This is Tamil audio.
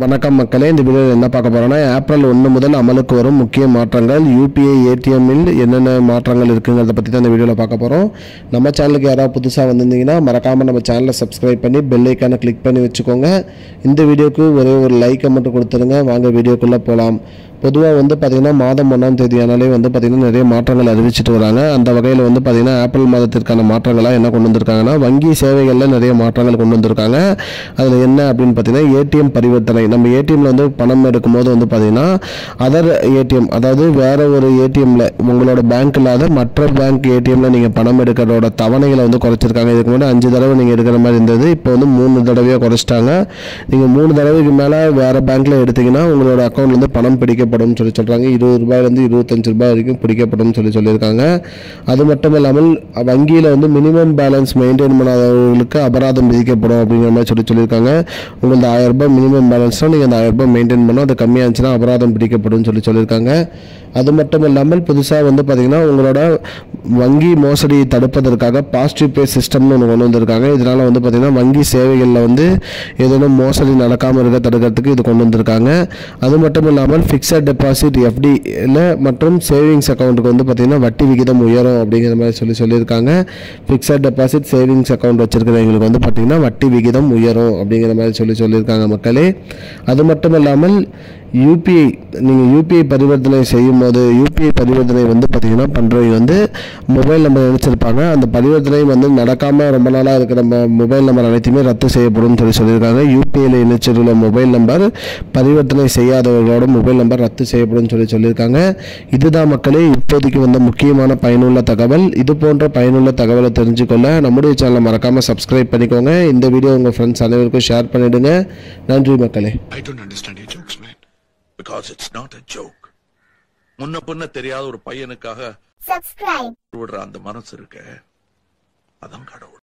வணக்கம் மக்களே, இந்த வீடியோவில் என்ன பார்க்க போறோம்னா ஏப்ரல் 1 முதல் அமலுக்கு வரும் முக்கிய மாற்றங்கள், யூபிஐ ஏடிஎம்மில் என்னென்ன மாற்றங்கள் இருக்குங்கிறத பற்றி தான் இந்த வீடியோவில் பார்க்க போகிறோம். நம்ம சேனலுக்கு யாராவது புதுசாக வந்திருந்தீங்கன்னா மறக்காமல் நம்ம சேனலை சப்ஸ்கிரைப் பண்ணி பெல் ஐக்கானை கிளிக் பண்ணி வச்சுக்கோங்க. இந்த வீடியோக்கு ஒரே ஒரு லைக்கை மட்டும் கொடுத்துருங்க. வாங்க வீடியோக்குள்ளே போகலாம். பொதுவாக பார்த்திங்கன்னா மாதம் 1ஆம் தேதியானாலே பார்த்திங்கன்னா நிறைய மாற்றங்கள் அறிவிச்சிட்டு வராங்க. அந்த வகையில் பார்த்திங்கன்னா ஏப்ரல் மாதத்திற்கான மாற்றங்களாக என்ன கொண்டு வந்திருக்காங்கன்னா, வங்கி சேவைகளில் நிறைய மாற்றங்கள் கொண்டு வந்திருக்காங்க. அதில் என்ன அப்படின்னு பார்த்தீங்கன்னா, ஏடிஎம் பரிவர்த்தனை. நம்ம ஏடிஎம்மில் பணம் எடுக்கும்போது பார்த்திங்கன்னா அதர் ஏடிஎம், அதாவது வேறு ஒரு ஏடிஎம்மில் உங்களோட பேங்க் இல்லாத மற்ற பேங்க் ஏடிஎம்மில் நீங்கள் பணம் எடுக்கிறதோட தவணைகளை குறைச்சிருக்காங்க. இதுக்கு முன்னாடி 5 தடவை நீங்கள் எடுக்கிற மாதிரி இருந்தது. இப்போ 3 தடவையாக குறைச்சிட்டாங்க. நீங்கள் 3 தடவைக்கு மேலே வேறு பேங்க்கில் எடுத்திங்கன்னா உங்களோட அக்கௌண்ட்லேருந்து பணம் பிடிக்கப்படும் சொல்கிறாங்க. 20 ரூபாயிலிருந்து 25 ரூபாய் வரைக்கும் பிடிக்கப்படும் சொல்லியிருக்காங்க. அது மட்டும் இல்லாமல் வங்கியில் மினிமம் பேலன்ஸ் மெயின்டைன் பண்ணாதவர்களுக்கு அபராதம் விதிக்கப்படும் அப்படிங்கிற மாதிரி சொல்லியிருக்காங்க. உங்களுக்கு 1000 ரூபாய் மினிமம் பேலன்ஸ்னால் நீங்கள் அந்த 1000 ரூபாய் மெயின்டைன் பண்ணணும். அது கம்மியாக இருந்துச்சுன்னா அபராதம் பிடிக்கப்படும் சொல்லியிருக்காங்க. அது மட்டும் இல்லாமல் புதுசாக பார்த்திங்கன்னா உங்களோட வங்கி மோசடியை தடுப்பதற்காக பாசிட்டிவ் பே சிஸ்டம்னு ஒன்று கொண்டு வந்திருக்காங்க. இதனால் பார்த்திங்கன்னா வங்கி சேவைகளில் ஏதேனும் மோசடி நடக்காமல் இருக்க தடுக்கிறதுக்கு இது கொண்டு வந்திருக்காங்க. அது மட்டும் இல்லாமல் ஃபிக்ஸட் டெபாசிட் எஃப்டியில் மற்றும் சேவிங்ஸ் அக்கௌண்ட்டுக்கு பார்த்திங்கன்னா வட்டி விகிதம் உயரும் அப்படிங்கிற மாதிரி சொல்லியிருக்காங்க. ஃபிக்ஸட் டெபாசிட் சேவிங்ஸ் அக்கௌண்ட் வச்சுருக்கிறவங்களுக்கு பார்த்திங்கன்னா வட்டி விகிதம் உயரும் அப்படிங்கிற மாதிரி சொல்லியிருக்காங்க மக்களே. அது மட்டும் இல்லாமல் யூபிஐ, நீங்கள் யூபிஐ பரிவர்த்தனை செய்யும் போது யூபிஐ பரிவர்த்தனை பார்த்திங்கன்னா பண்ணுறவங்க மொபைல் நம்பர் நினச்சிருப்பாங்க. அந்த பரிவர்த்தனை நடக்காமல் ரொம்ப நாளாக இருக்கிற மொபைல் நம்பர் அனைத்துமே ரத்து செய்யப்படும் சொல்லியிருக்காங்க. யூபிஐயில் இணைச்சிருந்த மொபைல் நம்பர் பரிவர்த்தனை செய்யாதவர்களோட மொபைல் நம்பர் ரத்து செய்யப்படும் சொல்லியிருக்காங்க. இதுதான் மக்களே இப்போதைக்கு முக்கியமான பயனுள்ள தகவல். இது போன்ற பயனுள்ள தகவலை தெரிஞ்சுக்கொள்ள நம்முடைய சேனலை மறக்காமல் சப்ஸ்கிரைப் பண்ணிக்கோங்க. இந்த வீடியோ உங்கள் ஃப்ரெண்ட்ஸ் அனைவருக்கும் ஷேர் பண்ணிவிடுங்க. நன்றி மக்களே. I don't understand your jokes, man. Because it's not a joke. முன்ன பின்ன தெரியாத ஒரு பையனுக்காக subscribe விடுற அந்த மனசு இருக்க, அதான் கடவுள்.